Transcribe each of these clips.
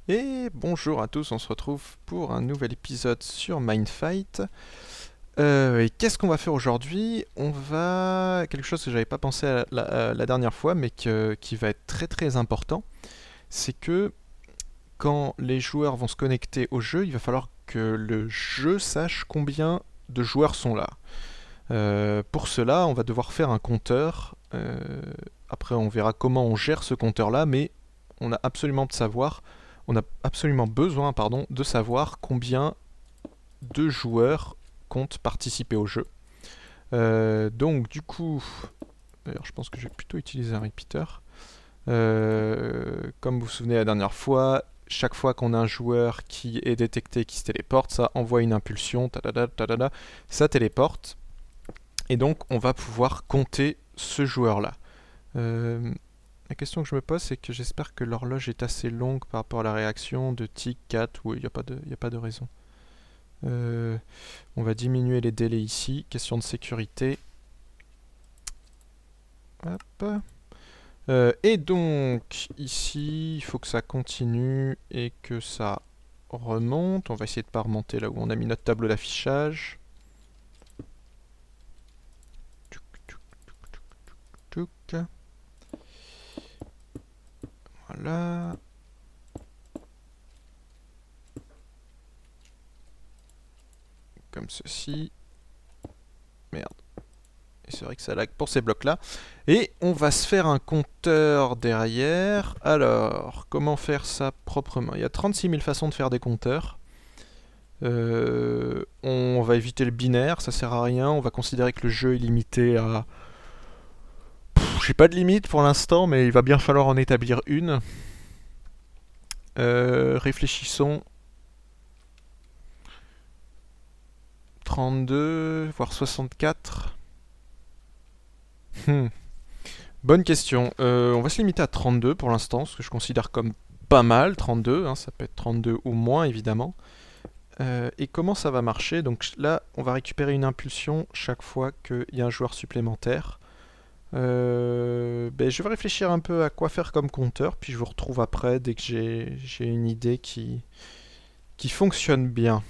Et bonjour à tous, on se retrouve pour un nouvel épisode sur Mindfight. Et qu'est-ce qu'on va faire aujourd'hui? On va... Quelque chose que j'avais pas pensé la dernière fois, mais qui va être très très important, c'est que quand les joueurs vont se connecter au jeu, il va falloir que le jeu sache combien de joueurs sont là. Pour cela, on va devoir faire un compteur. Après, on verra comment on gère ce compteur-là, mais on a absolument de savoir, on a absolument besoin, pardon, de savoir combien de joueurs comptent participer au jeu. Donc, du coup, d'ailleurs, je pense que je vais plutôt utiliser un repeater. Comme vous vous souvenez la dernière fois, chaque fois qu'on a un joueur qui est détecté, qui se téléporte, ça envoie une impulsion, ça téléporte. Et donc, on va pouvoir compter ce joueur-là. La question que je me pose, c'est que j'espère que l'horloge est assez longue par rapport à la réaction de tic, 4, oui, il n'y a pas de raison. On va diminuer les délais ici, question de sécurité. Hop. Et donc, ici, il faut que ça continue et que ça remonte. On va essayer de ne pas remonter là où on a mis notre tableau d'affichage. Voilà. Comme ceci. Merde. Et c'est vrai que ça lag pour ces blocs-là. Et on va se faire un compteur derrière. Alors, comment faire ça proprement? Il y a 36 000 façons de faire des compteurs. On va éviter le binaire, ça sert à rien. On va considérer que le jeu est limité à... J'ai pas de limite pour l'instant, mais il va bien falloir en établir une. Réfléchissons. 32, voire 64. Hmm. Bonne question. On va se limiter à 32 pour l'instant, ce que je considère comme pas mal, 32. Hein, ça peut être 32 ou moins, évidemment. Et comment ça va marcher? Donc là, on va récupérer une impulsion chaque fois qu'il y a un joueur supplémentaire. Je vais réfléchir un peu à quoi faire comme compteur, puis je vous retrouve après dès que j'ai une idée qui fonctionne bien.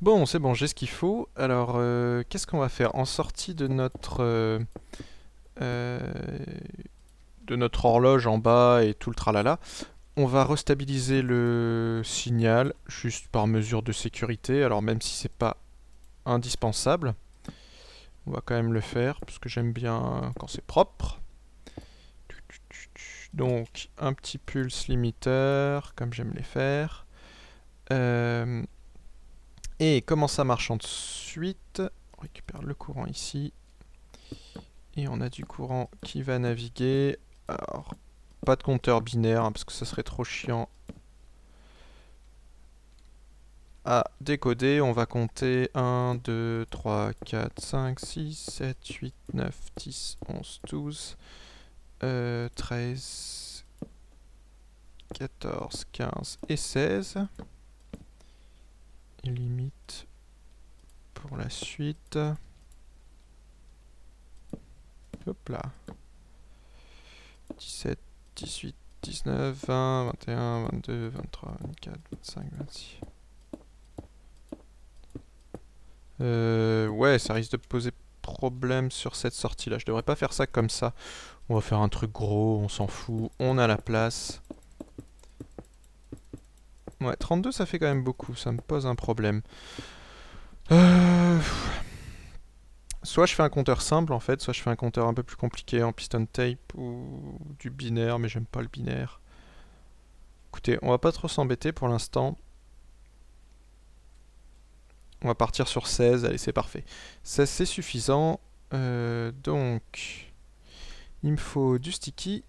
Bon, c'est bon, j'ai ce qu'il faut. Alors, qu'est-ce qu'on va faire? En sortie euh, de notre horloge en bas et tout le tralala, on va restabiliser le signal juste par mesure de sécurité. Alors, même si c'est pas indispensable, on va quand même le faire parce que j'aime bien quand c'est propre. Donc un petit pulse limiteur, comme j'aime les faire. Et comment ça marche ensuite? On récupère le courant ici. Et on a du courant qui va naviguer. Alors, pas de compteur binaire, hein, parce que ça serait trop chiant à décoder. On va compter 1, 2, 3, 4, 5, 6, 7, 8, 9, 10, 11, 12, 13, 14, 15 et 16. Et limite pour la suite. Hop là. 17, 18, 19, 20, 21, 22, 23, 24, 25, 26. Ouais, ça risque de poser problème sur cette sortie là. Je devrais pas faire ça comme ça. On va faire un truc gros, on s'en fout. On a la place. Ouais, 32 ça fait quand même beaucoup. Ça me pose un problème. Euh... Soit je fais un compteur simple en fait, soit je fais un compteur un peu plus compliqué en piston tape ou du binaire, mais j'aime pas le binaire. Écoutez, on va pas trop s'embêter pour l'instant. On va partir sur 16, allez c'est parfait. 16 c'est suffisant. Donc, il me faut du sticky.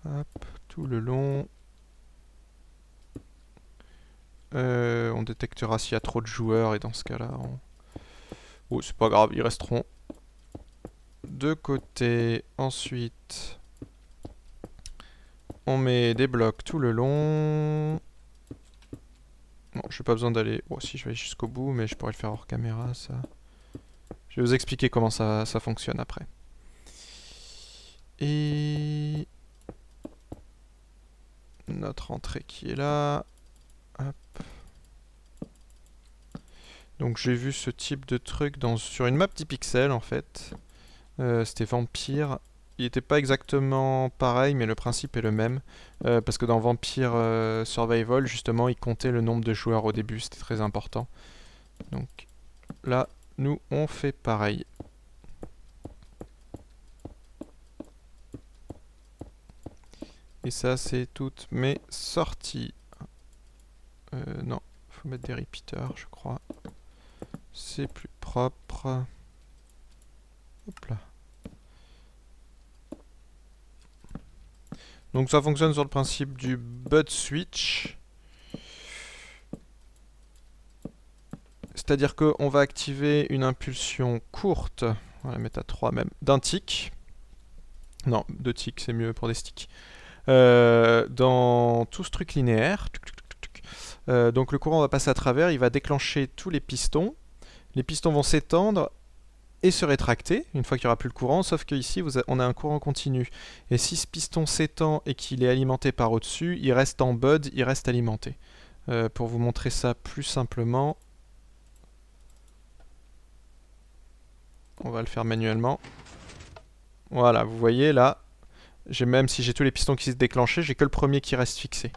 Hop, tout le long. On détectera s'il y a trop de joueurs et dans ce cas-là, oh, c'est pas grave, ils resteront de côté. Ensuite, on met des blocs tout le long. Bon, j'ai pas besoin d'aller... Bon, si, je vais aller jusqu'au bout, mais je pourrais le faire hors caméra, ça... Je vais vous expliquer comment ça fonctionne après. Et... notre entrée qui est là. Hop. Donc j'ai vu ce type de truc sur une map 10 pixels en fait. C'était Vampire. Il n'était pas exactement pareil, mais le principe est le même. Parce que dans Vampire Survival, justement, il comptait le nombre de joueurs au début, c'était très important. Donc là, nous, on fait pareil. Et ça, c'est toutes mes sorties. Non, faut mettre des repeaters, je crois. C'est plus propre. Hop là. Donc ça fonctionne sur le principe du bud switch. C'est-à-dire qu'on va activer une impulsion courte, on va la mettre à 3 même, d'un tick. Non, 2 ticks, c'est mieux pour des sticks. Dans tout ce truc linéaire. Donc le courant va passer à travers, il va déclencher tous les pistons. Les pistons vont s'étendre et se rétracter une fois qu'il n'y aura plus le courant, sauf qu'ici on a un courant continu. Et si ce piston s'étend et qu'il est alimenté par au-dessus, il reste en bud, il reste alimenté. Pour vous montrer ça plus simplement, on va le faire manuellement. Voilà, vous voyez là, même si j'ai tous les pistons qui se déclenchent, j'ai que le premier qui reste fixé.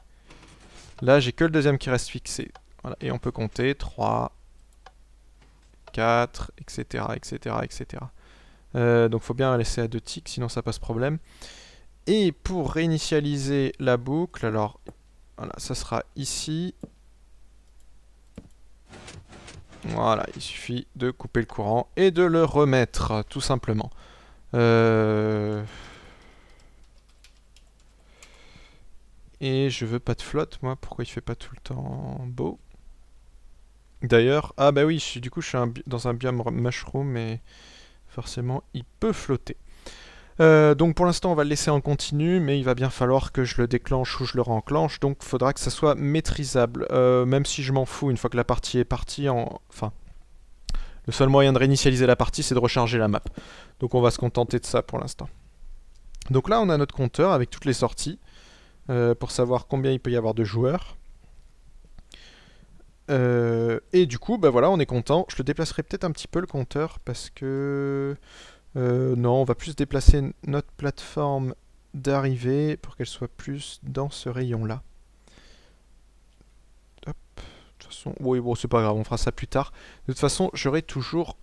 Là, j'ai que le deuxième qui reste fixé. Voilà, et on peut compter 3, 4, etc. etc., etc. Donc faut bien laisser à 2 ticks, sinon ça pose problème. Et pour réinitialiser la boucle, alors voilà, ça sera ici. Voilà, il suffit de couper le courant et de le remettre, tout simplement. Et je veux pas de flotte, moi. Pourquoi il fait pas tout le temps beau? D'ailleurs, ah bah oui, du coup je suis dans un biome mushroom, mais forcément il peut flotter. Donc pour l'instant on va le laisser en continu, mais il va bien falloir que je le déclenche ou je le renclenche, donc il faudra que ça soit maîtrisable. Même si je m'en fous, une fois que la partie est partie, enfin, le seul moyen de réinitialiser la partie c'est de recharger la map. Donc on va se contenter de ça pour l'instant. Donc là on a notre compteur avec toutes les sorties, pour savoir combien il peut y avoir de joueurs. Et du coup, bah voilà, on est content. Je le déplacerai peut-être un petit peu le compteur parce que... non, on va plus déplacer notre plateforme d'arrivée pour qu'elle soit plus dans ce rayon-là. Hop. De toute façon, oui, bon, c'est pas grave, on fera ça plus tard. De toute façon, j'aurai toujours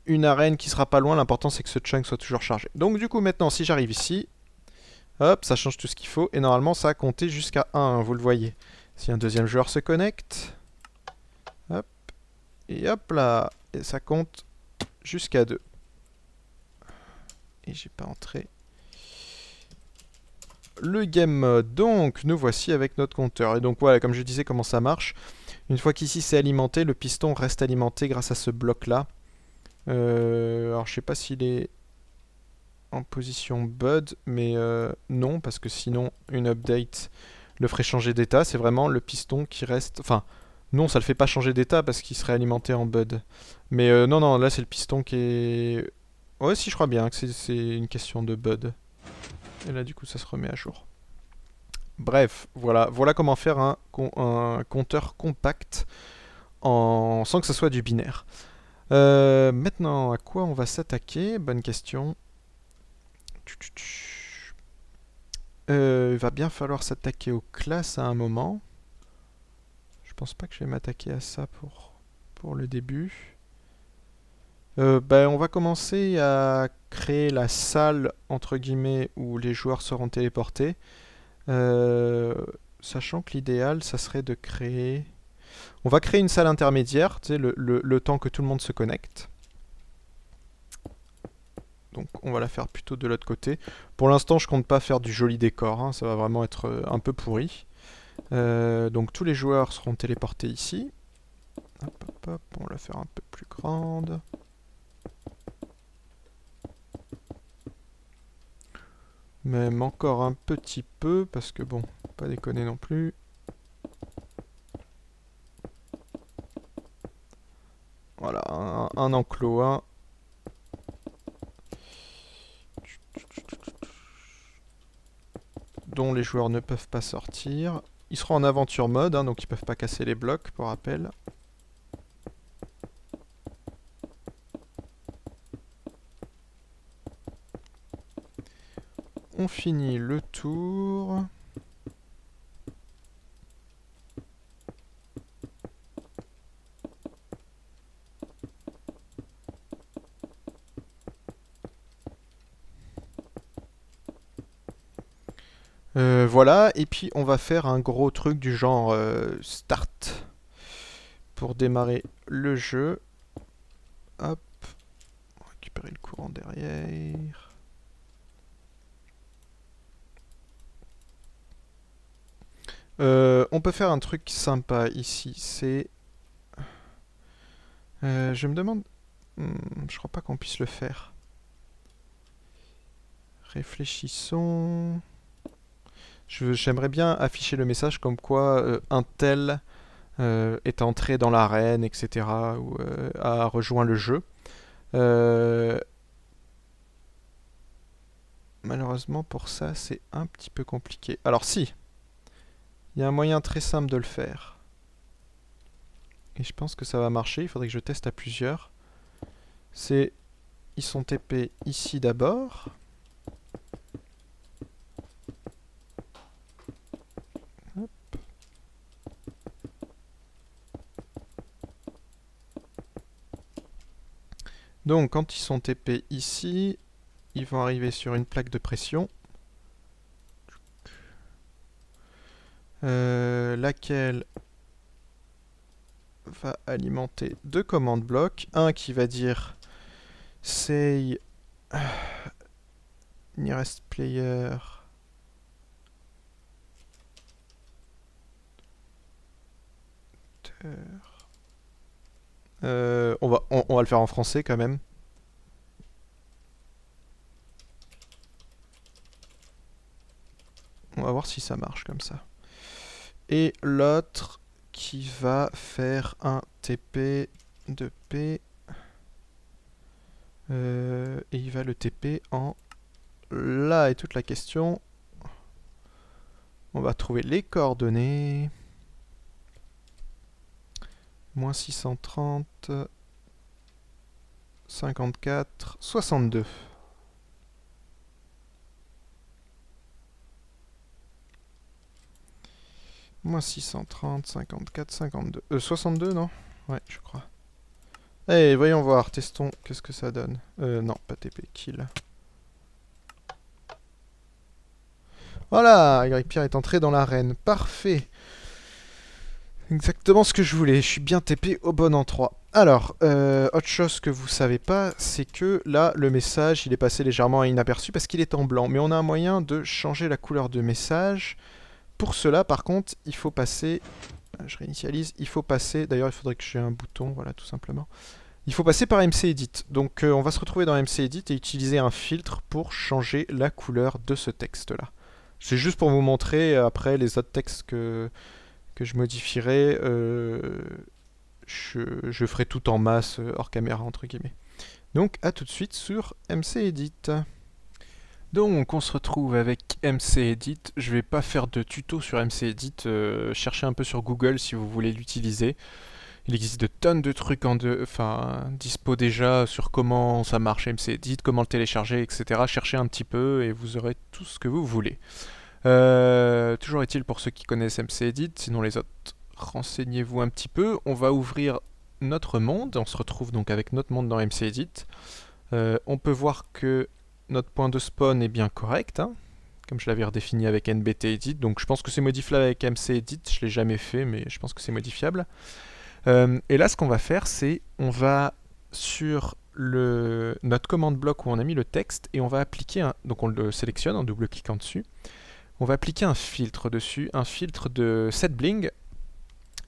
une arène qui sera pas loin. L'important, c'est que ce chunk soit toujours chargé. Donc du coup, maintenant, si j'arrive ici, hop, ça change tout ce qu'il faut. Et normalement, ça a compté jusqu'à 1, hein, vous le voyez. Si un deuxième joueur se connecte, hop, et hop là, et ça compte jusqu'à 2. Et j'ai pas entré le game mode. Donc nous voici avec notre compteur. Et donc voilà, comme je disais, comment ça marche. Une fois qu'ici c'est alimenté, le piston reste alimenté grâce à ce bloc là. Alors je sais pas s'il est en position bud, mais non, parce que sinon une update le ferait changer d'état. C'est vraiment le piston qui reste... Enfin, non, ça le fait pas changer d'état parce qu'il serait alimenté en bud. Mais non, non, là c'est le piston qui est... Ouais, si je crois bien que c'est une question de bud. Et là du coup ça se remet à jour. Bref, voilà comment faire un compteur compact sans que ce soit du binaire. Maintenant, à quoi on va s'attaquer? Bonne question. Il va bien falloir s'attaquer aux classes à un moment. Je pense pas que je vais m'attaquer à ça pour le début. On va commencer à créer la salle entre guillemets où les joueurs seront téléportés. Sachant que l'idéal, ça serait de créer... On va créer une salle intermédiaire, tu sais, le temps que tout le monde se connecte. Donc on va la faire plutôt de l'autre côté. Pour l'instant, je compte pas faire du joli décor, hein, ça va vraiment être un peu pourri. Donc tous les joueurs seront téléportés ici. Hop, hop, hop, on va la faire un peu plus grande. Même encore un petit peu, parce que bon, pas déconner non plus. Voilà, un enclos 1. Dont les joueurs ne peuvent pas sortir. Ils seront en aventure mode, hein, donc ils peuvent pas casser les blocs, pour rappel. On finit le tour. Voilà, et puis on va faire un gros truc du genre start pour démarrer le jeu. Hop, on va récupérer le courant derrière. On peut faire un truc sympa ici, c'est... je me demande... je crois pas qu'on puisse le faire. Réfléchissons... J'aimerais bien afficher le message comme quoi un tel est entré dans l'arène, etc. ou a rejoint le jeu. Malheureusement pour ça, c'est un petit peu compliqué. Alors si, il y a un moyen très simple de le faire. Et je pense que ça va marcher, il faudrait que je teste à plusieurs. C'est, ils sont TP ici d'abord. Donc quand ils sont TP ici, ils vont arriver sur une plaque de pression. Laquelle va alimenter deux commandes blocs. Un qui va dire say nearest player on va le faire en français quand même. On va voir si ça marche comme ça. Et l'autre qui va faire un TP de P. Et il va le TP en... Là est toute la question. On va trouver les coordonnées. Moins 630, 54, 62. Moins 630, 54, 52. 62, non? Ouais, je crois. Allez, voyons voir, testons, qu'est-ce que ça donne. Non, pas TP, kill. Voilà, Y-Pierre est entré dans l'arène. Parfait. Exactement ce que je voulais. Je suis bien TP au bon endroit. Alors, autre chose que vous savez pas, c'est que là, le message, il est passé légèrement inaperçu parce qu'il est en blanc. Mais on a un moyen de changer la couleur de message. Pour cela, par contre, il faut passer... Je réinitialise. Il faut passer... D'ailleurs, il faudrait que j'ai un bouton, voilà, tout simplement. Il faut passer par MCEdit. Donc, on va se retrouver dans MCEdit et utiliser un filtre pour changer la couleur de ce texte-là. C'est juste pour vous montrer, après, les autres textes que je modifierai, je ferai tout en masse, hors caméra, entre guillemets. Donc, à tout de suite sur MCEdit. Donc, on se retrouve avec MCEdit. Je vais pas faire de tuto sur MCEdit, cherchez un peu sur Google si vous voulez l'utiliser. Il existe de tonnes de trucs dispo déjà sur comment ça marche MCEdit, comment le télécharger, etc. Cherchez un petit peu et vous aurez tout ce que vous voulez. Toujours est-il pour ceux qui connaissent MCEdit, sinon les autres, renseignez-vous un petit peu. On va ouvrir notre monde, on se retrouve donc avec notre monde dans MCEdit. On peut voir que notre point de spawn est bien correct, hein, comme je l'avais redéfini avec NBTEdit, donc je pense que c'est modifiable avec MCEdit, je ne l'ai jamais fait, mais je pense que c'est modifiable. Et là, ce qu'on va faire, c'est on va sur notre commande bloc où on a mis le texte et on va appliquer donc on le sélectionne en double-cliquant dessus. On va appliquer un filtre dessus, un filtre de setBling.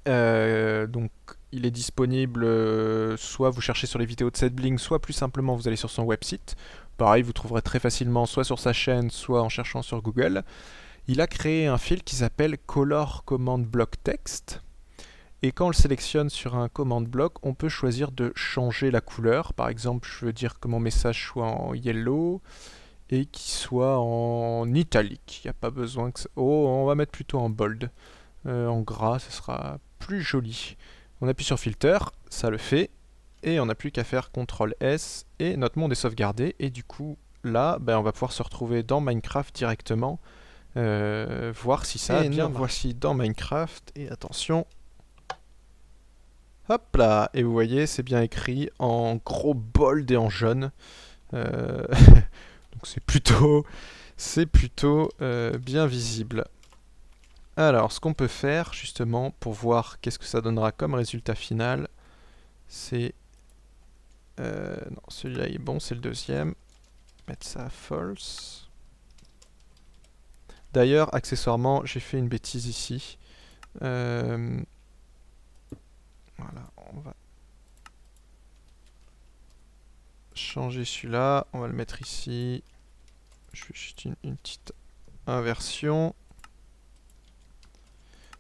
Donc il est disponible, soit vous cherchez sur les vidéos de setBling, soit plus simplement vous allez sur son website. Pareil, vous trouverez très facilement soit sur sa chaîne, soit en cherchant sur Google. Il a créé un filtre qui s'appelle Color Command Block Text. Et quand on le sélectionne sur un command block, on peut choisir de changer la couleur. Par exemple, je veux dire que mon message soit en yellow et qu'il soit en italique. Il n'y a pas besoin que ça... Oh, on va mettre plutôt en bold. En gras, ce sera plus joli. On appuie sur Filter, ça le fait. Et on n'a plus qu'à faire CTRL S et notre monde est sauvegardé. Et du coup, là, ben, on va pouvoir se retrouver dans Minecraft directement. Voir si ça a bien marché. Voici dans Minecraft. Et attention. Hop là. Et vous voyez, c'est bien écrit en gros bold et en jaune. Donc c'est plutôt bien visible. Alors, ce qu'on peut faire justement pour voir qu'est-ce que ça donnera comme résultat final, c'est... non, celui-là est bon, c'est le deuxième. Mettre ça à false. D'ailleurs, accessoirement, j'ai fait une bêtise ici. Voilà, on va changer celui-là. On va le mettre ici. Je fais juste une petite inversion.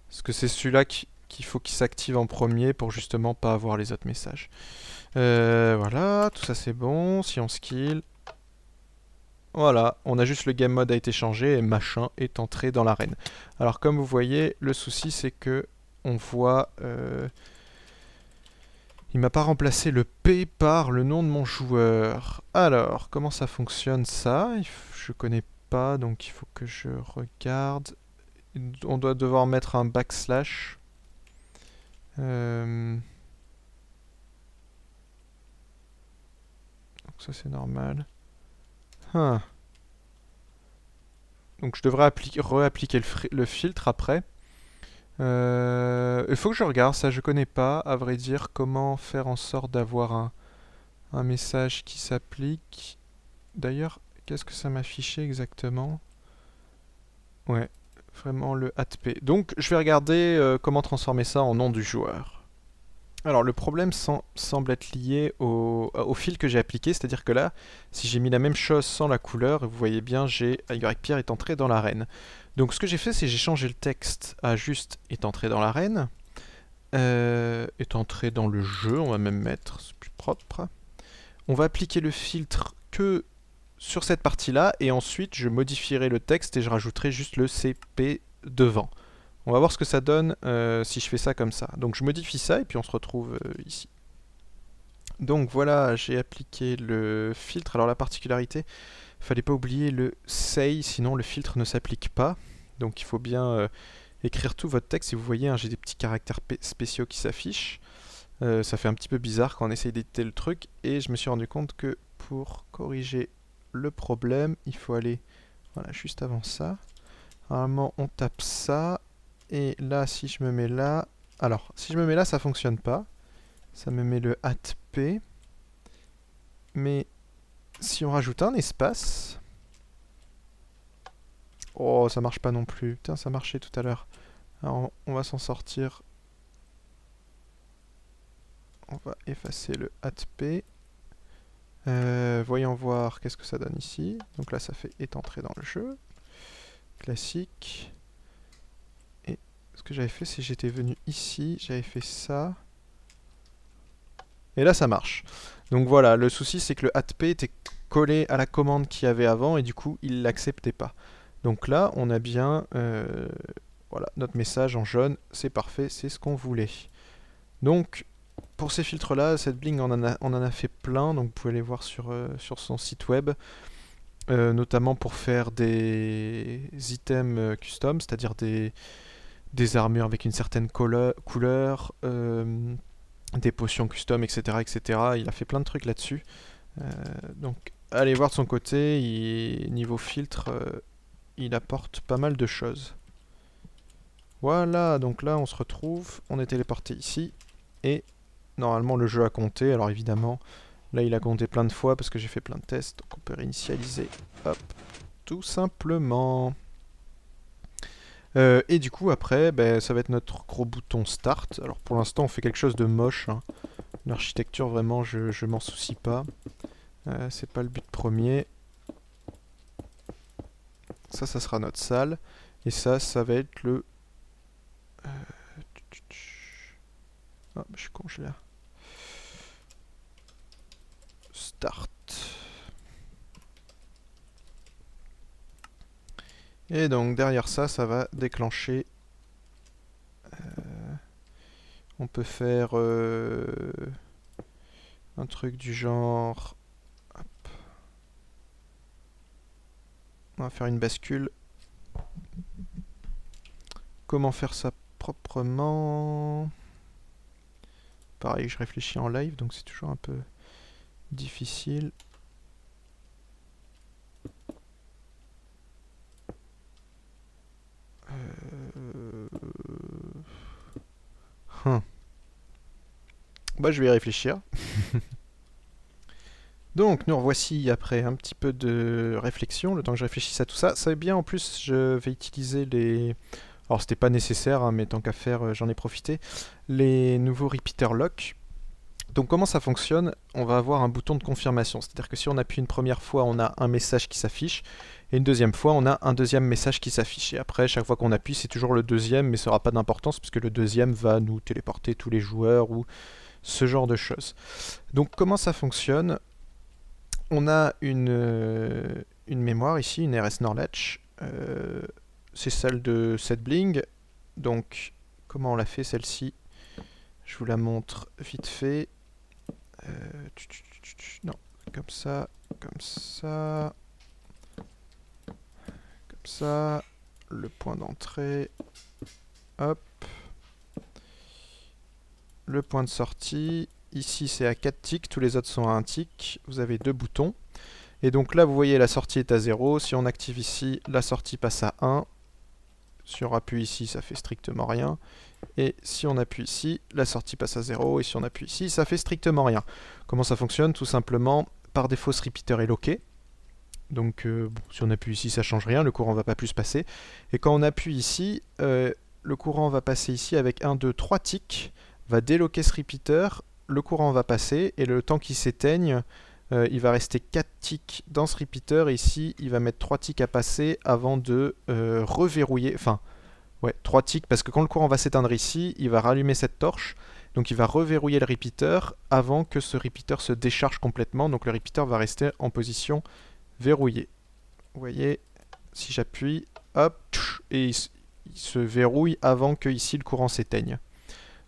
Parce que c'est celui-là qu'il faut qu'il s'active en premier pour justement pas avoir les autres messages. Voilà, tout ça c'est bon. Si on skill... Voilà, on a juste le game mode a été changé et machin est entré dans l'arène. Alors comme vous voyez, le souci c'est que on voit... il m'a pas remplacé le P par le nom de mon joueur. Alors, comment ça fonctionne ça? Je connais pas, donc il faut que je regarde. On doit devoir mettre un backslash. Donc ça c'est normal. Donc je devrais réappliquer le filtre après. Il faut que je regarde, ça je connais pas, à vrai dire, comment faire en sorte d'avoir un message qui s'applique. D'ailleurs, qu'est-ce que ça m'affichait exactement? Ouais, vraiment le @p. Donc je vais regarder comment transformer ça en nom du joueur. Alors le problème semble être lié au fil que j'ai appliqué, c'est-à-dire que là, si j'ai mis la même chose sans la couleur, vous voyez bien, Pierre est entré dans l'arène. Donc ce que j'ai fait, c'est j'ai changé le texte à juste est entré dans l'arène, est entré dans le jeu, on va même mettre, c'est plus propre. On va appliquer le filtre que sur cette partie-là, et ensuite je modifierai le texte et je rajouterai juste le CP devant. On va voir ce que ça donne si je fais ça comme ça. Donc je modifie ça et puis on se retrouve ici. Donc voilà, j'ai appliqué le filtre. Alors la particularité, fallait pas oublier le say, sinon le filtre ne s'applique pas. Donc il faut bien écrire tout votre texte. Si vous voyez, hein, j'ai des petits caractères spéciaux qui s'affichent. Ça fait un petit peu bizarre quand on essaye d'éditer le truc. Et je me suis rendu compte que pour corriger le problème, il faut aller voilà, juste avant ça. Normalement, on tape ça. Et là, si je me mets là... Alors, si je me mets là, ça fonctionne pas. Ça me met le @p. Mais si on rajoute un espace... Oh, ça marche pas non plus. Putain, ça marchait tout à l'heure. Alors, on va s'en sortir. On va effacer le @p. Voyons voir qu'est-ce que ça donne ici. Donc là, ça fait est entré dans le jeu. Classique. Ce que j'avais fait, c'est que j'étais venu ici, j'avais fait ça. Et là, ça marche. Donc voilà, le souci, c'est que le @p était collé à la commande qu'il y avait avant et du coup, il ne l'acceptait pas. Donc là, on a bien voilà, notre message en jaune, c'est parfait, c'est ce qu'on voulait. Donc, pour ces filtres-là, cette Bling on en a fait plein, donc vous pouvez les voir sur son site web. Notamment pour faire des items custom, c'est-à-dire des armures avec une certaine couleur, des potions custom, etc., etc. Il a fait plein de trucs là-dessus. Donc allez voir de son côté, niveau filtre, il apporte pas mal de choses. Voilà, donc là on se retrouve, on est téléporté ici, et normalement le jeu a compté, alors évidemment, là il a compté plein de fois parce que j'ai fait plein de tests, donc on peut réinitialiser, hop, tout simplement. Et du coup après, ça va être notre gros bouton Start. Alors pour l'instant on fait quelque chose de moche, hein. L'architecture vraiment je m'en soucie pas. C'est pas le but premier. Ça sera notre salle. Et ça va être le... Ah, je suis con, je l'ai là. Start. Et donc derrière ça, ça va déclencher. On peut faire un truc du genre. Hop. On va faire une bascule. Comment faire ça proprement? Pareil, je réfléchis en live, donc c'est toujours un peu difficile. Bah, je vais y réfléchir. Donc, nous revoici après un petit peu de réflexion, le temps que je réfléchisse à tout ça. Ça va bien, en plus, je vais utiliser les... Alors, c'était pas nécessaire, hein, mais tant qu'à faire, j'en ai profité. Les nouveaux repeater lock. Donc, comment ça fonctionne? On va avoir un bouton de confirmation. C'est-à-dire que si on appuie une première fois, on a un message qui s'affiche. Et une deuxième fois, on a un deuxième message qui s'affiche. Et après, chaque fois qu'on appuie, c'est toujours le deuxième, mais ça n'aura pas d'importance, puisque le deuxième va nous téléporter tous les joueurs ou ce genre de choses. Donc, comment ça fonctionne? On a une mémoire ici, une RS Norlatch. C'est celle de SetBling. Donc, comment on l'a fait celle-ci? Je vous la montre vite fait. Non, comme ça, comme ça, comme ça. Le point d'entrée. Hop. Le point de sortie. Ici, c'est à 4 ticks. Tous les autres sont à 1 tick. Vous avez 2 boutons. Et donc là, vous voyez, la sortie est à 0. Si on active ici, la sortie passe à 1. Si on appuie ici, ça fait strictement rien. Et si on appuie ici, la sortie passe à 0. Et si on appuie ici, ça fait strictement rien. Comment ça fonctionne? Tout simplement, par défaut, ce repeater est locké. Donc, bon, si on appuie ici, ça change rien. Le courant ne va pas plus passer. Et quand on appuie ici, le courant va passer ici avec 1, 2, 3 ticks. Va déloquer ce repeater. Le courant va passer. Et le temps qu'il s'éteigne... il va rester 4 ticks dans ce repeater. Et ici, il va mettre 3 ticks à passer avant de reverrouiller. Enfin, ouais, 3 ticks, parce que quand le courant va s'éteindre ici, il va rallumer cette torche. Donc il va reverrouiller le repeater avant que ce repeater se décharge complètement. Donc le repeater va rester en position verrouillée. Vous voyez, si j'appuie, hop, et il se verrouille avant que ici le courant s'éteigne.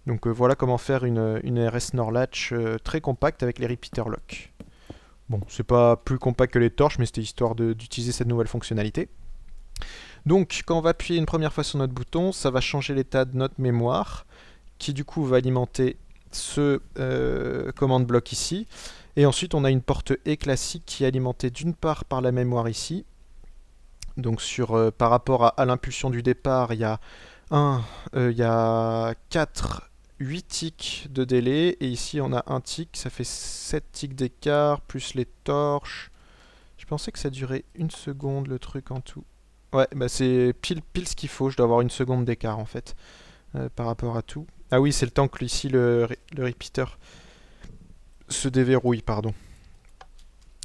Donc voilà comment faire une RS Norlatch très compacte avec les repeater lock. Bon, c'est pas plus compact que les torches, mais c'était histoire d'utiliser cette nouvelle fonctionnalité. Donc, quand on va appuyer une première fois sur notre bouton, ça va changer l'état de notre mémoire, qui du coup va alimenter ce command block ici. Et ensuite, on a une porte E classique qui est alimentée d'une part par la mémoire ici. Donc, par rapport à l'impulsion du départ, il y a 4 8 ticks de délai, et ici on a un tick, ça fait 7 ticks d'écart, plus les torches. Je pensais que ça durait 1 seconde le truc en tout. Ouais, bah c'est pile ce qu'il faut, je dois avoir 1 seconde d'écart en fait, par rapport à tout. Ah oui, c'est le temps que ici le repeater se déverrouille, pardon.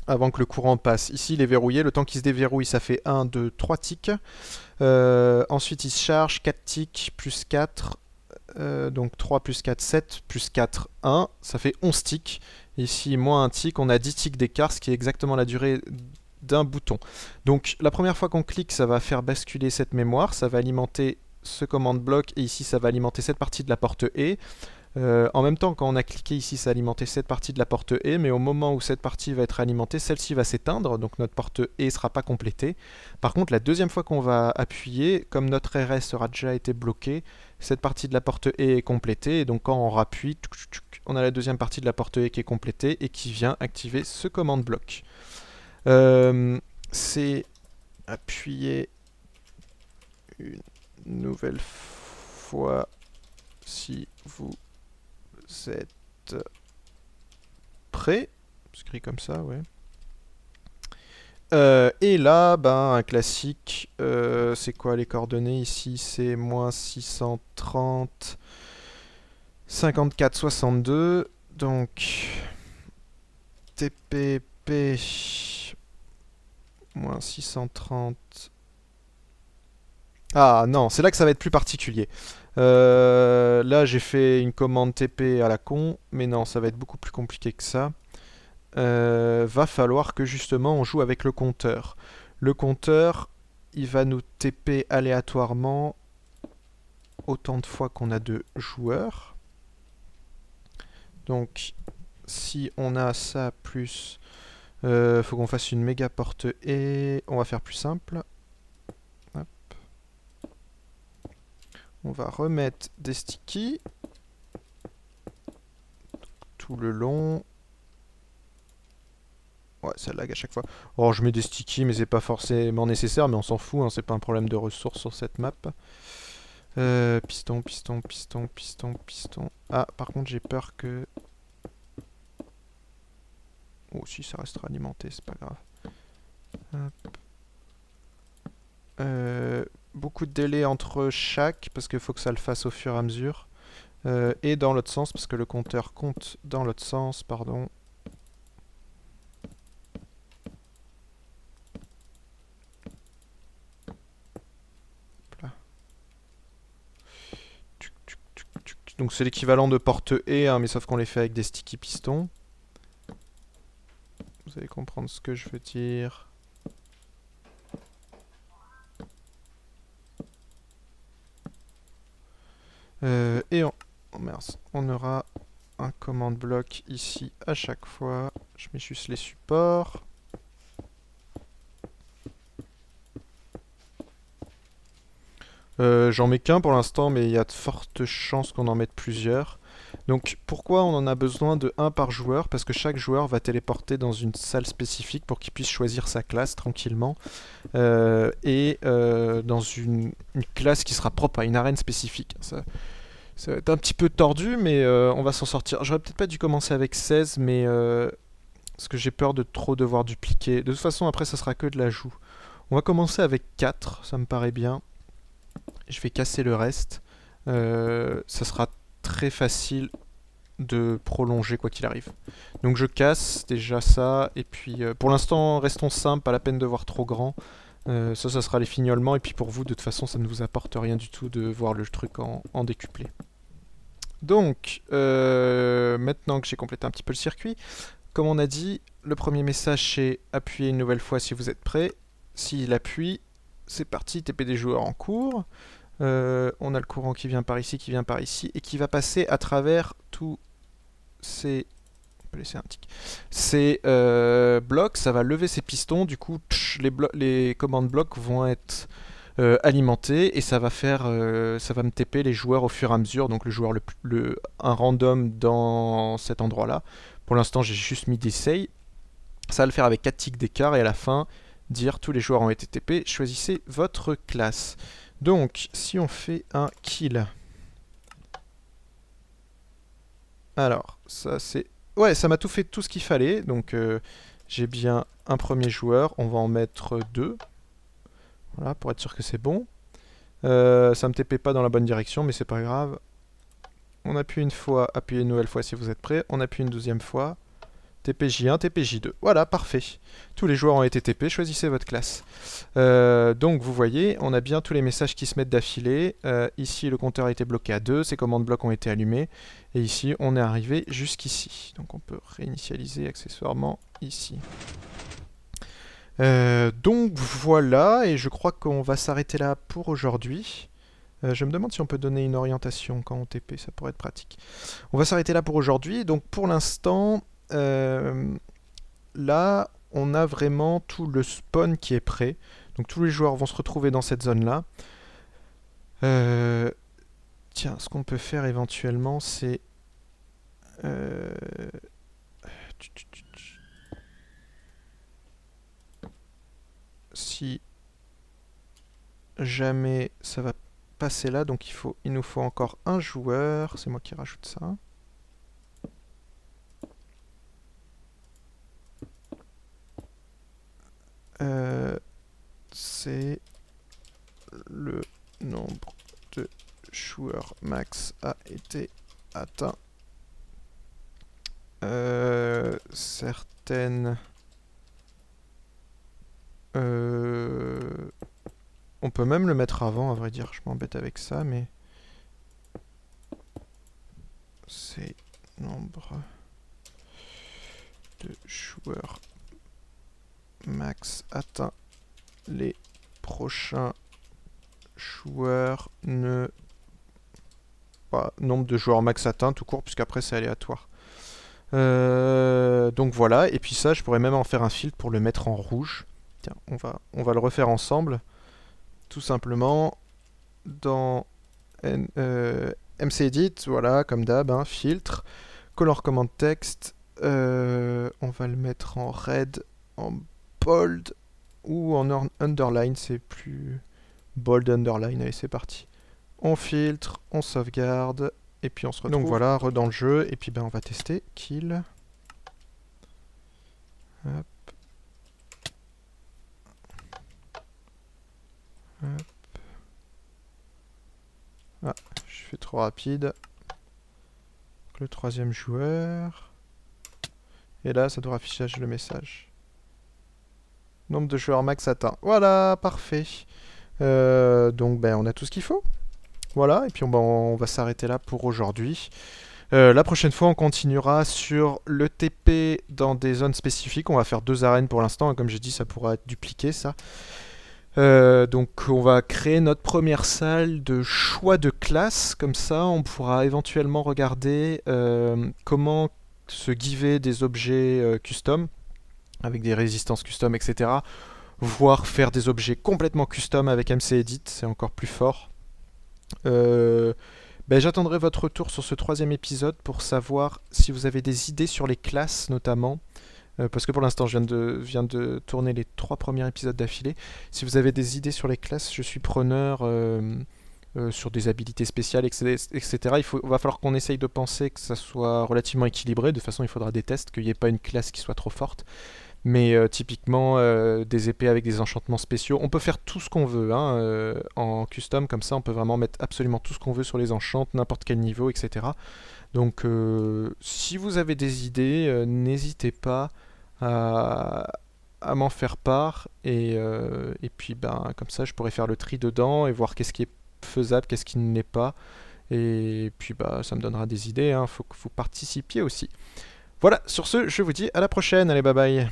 Avant que le courant passe. Ici il est verrouillé, le temps qu'il se déverrouille ça fait 1, 2, 3 ticks. Ensuite il se charge, 4 ticks, plus 4. Donc 3 plus 4, 7, plus 4, 1, ça fait 11 ticks. Ici, moins un tick, on a 10 ticks d'écart, ce qui est exactement la durée d'un bouton. Donc la première fois qu'on clique, ça va faire basculer cette mémoire, ça va alimenter ce command block, et ici, ça va alimenter cette partie de la porte E. En même temps, quand on a cliqué ici, ça a alimenté cette partie de la porte E, mais au moment où cette partie va être alimentée, celle-ci va s'éteindre, donc notre porte E ne sera pas complétée. Par contre, la deuxième fois qu'on va appuyer, comme notre RS aura déjà été bloqué, cette partie de la porte E est complétée, et donc quand on rappuie, on a la deuxième partie de la porte E qui est complétée et qui vient activer ce command block. C'est appuyer une nouvelle fois si vous êtes prêt. C'est écrit comme ça, ouais. Et là, ben, un classique, c'est quoi les coordonnées ici? C'est moins 630, 54, 62. Donc, TPP, moins 630. Ah non, c'est là que ça va être plus particulier. Là, j'ai fait une commande TP à la con, mais non, ça va être beaucoup plus compliqué que ça. Va falloir que justement on joue avec le compteur. Le compteur, il va nous TP aléatoirement autant de fois qu'on a de joueurs. Donc, si on a ça plus... faut qu'on fasse une méga porte et on va faire plus simple. Hop. On va remettre des stickies tout le long. Ouais, ça lag à chaque fois. Oh, je mets des stickies, mais c'est pas forcément nécessaire, mais on s'en fout, hein, c'est pas un problème de ressources sur cette map. Piston, piston, piston, piston, piston. Ah, par contre, j'ai peur que... Oh, si, ça restera alimenté, c'est pas grave. Hop. Beaucoup de délai entre chaque, parce qu'il faut que ça le fasse au fur et à mesure. Et dans l'autre sens, parce que le compteur compte dans l'autre sens, pardon. Là. Donc c'est l'équivalent de porte E, hein, mais sauf qu'on les fait avec des sticky pistons. Vous allez comprendre ce que je veux dire. Et on aura un commande bloc ici à chaque fois. Je mets juste les supports. J'en mets qu'un pour l'instant, mais il y a de fortes chances qu'on en mette plusieurs. Donc pourquoi on en a besoin de un par joueur? Parce que chaque joueur va téléporter dans une salle spécifique pour qu'il puisse choisir sa classe tranquillement. Dans une classe qui sera propre à une arène spécifique. Ça va être un petit peu tordu, mais on va s'en sortir. J'aurais peut-être pas dû commencer avec 16, mais parce que j'ai peur de trop devoir dupliquer. De toute façon, après, ça sera que de l'ajout. On va commencer avec 4, ça me paraît bien. Je vais casser le reste. Ça sera très facile de prolonger quoi qu'il arrive. Donc je casse déjà ça, et puis pour l'instant, restons simples, pas la peine de voir trop grand. Ça sera les fignolements, et puis pour vous, de toute façon, ça ne vous apporte rien du tout de voir le truc en décuplé. Donc, maintenant que j'ai complété un petit peu le circuit, comme on a dit, le premier message c'est appuyez une nouvelle fois si vous êtes prêt. S'il appuie, c'est parti, TP des joueurs en cours. On a le courant qui vient par ici, et qui va passer à travers tous ces... On peut laisser un tic. Ces blocs, ça va lever ces pistons, du coup, les commandes blocs vont être alimenté et ça va me TP les joueurs au fur et à mesure, donc le joueur un random dans cet endroit là. Pour l'instant j'ai juste mis des save, ça va le faire avec 4 ticks d'écart et à la fin dire tous les joueurs ont été TP, choisissez votre classe. Donc si on fait un kill, alors ça c'est... Ouais, ça m'a tout fait tout ce qu'il fallait, donc j'ai bien un premier joueur, on va en mettre 2. Voilà, pour être sûr que c'est bon. Ça me TP pas dans la bonne direction, mais c'est pas grave. On appuie une fois, appuyez une nouvelle fois si vous êtes prêt. On appuie une deuxième fois. TPJ1, TPJ2. Voilà, parfait. Tous les joueurs ont été TP, choisissez votre classe. Donc vous voyez, on a bien tous les messages qui se mettent d'affilée. Ici, le compteur a été bloqué à 2, ces commandes blocs ont été allumées. Et ici, on est arrivé jusqu'ici. Donc on peut réinitialiser accessoirement ici. Donc voilà, et je crois qu'on va s'arrêter là pour aujourd'hui. Je me demande si on peut donner une orientation quand on TP, ça pourrait être pratique. On va s'arrêter là pour aujourd'hui. Donc pour l'instant, là, on a vraiment tout le spawn qui est prêt. Donc tous les joueurs vont se retrouver dans cette zone-là. Tiens, ce qu'on peut faire éventuellement, c'est... si jamais ça va passer là, donc il nous faut encore un joueur. C'est moi qui rajoute ça. C'est le nombre de joueurs max a été atteint. Certaines... on peut même le mettre avant, à vrai dire. Je m'embête avec ça, mais... c'est nombre de joueurs max atteint. Les prochains joueurs ne... Pas nombre de joueurs max atteint tout court, puisqu'après c'est aléatoire. Donc voilà, et puis ça, je pourrais même en faire un filtre pour le mettre en rouge. Tiens, on va le refaire ensemble. Tout simplement, dans MCEdit, voilà, comme d'hab, hein, filtre, color command text, on va le mettre en red, en bold, ou en underline, c'est plus bold underline. Allez, c'est parti. On filtre, on sauvegarde, et puis on se retrouve. Donc voilà, dans le jeu, et puis ben on va tester. Kill. Hop. Hop. Ah, je fais trop rapide. Le troisième joueur. Et là, ça doit afficher le message. Nombre de joueurs max atteint. Voilà, parfait. Donc ben on a tout ce qu'il faut. Voilà, et puis on va s'arrêter là pour aujourd'hui. La prochaine fois, on continuera sur le TP dans des zones spécifiques. On va faire 2 arènes pour l'instant. Comme j'ai dit, ça pourra être dupliqué, ça. Donc, on va créer notre première salle de choix de classe. Comme ça, on pourra éventuellement regarder comment se giver des objets custom, avec des résistances custom, etc. Voire faire des objets complètement custom avec MCEdit, c'est encore plus fort. J'attendrai votre retour sur ce 3e épisode pour savoir si vous avez des idées sur les classes notamment, parce que pour l'instant je viens de tourner les 3 premiers épisodes d'affilée. Si vous avez des idées sur les classes, je suis preneur sur des habilités spéciales, etc. Va falloir qu'on essaye de penser que ça soit relativement équilibré. De toute façon, il faudra des tests, qu'il n'y ait pas une classe qui soit trop forte. Mais typiquement, des épées avec des enchantements spéciaux. On peut faire tout ce qu'on veut hein, en custom, comme ça on peut vraiment mettre absolument tout ce qu'on veut sur les enchants, n'importe quel niveau, etc. Donc si vous avez des idées, n'hésitez pas à m'en faire part. Et puis ben, comme ça je pourrais faire le tri dedans et voir qu'est-ce qui est faisable, qu'est-ce qui ne l'est pas. Et puis bah, ça me donnera des idées, hein. Faut que vous participiez aussi. Voilà, sur ce, je vous dis à la prochaine. Allez, bye bye.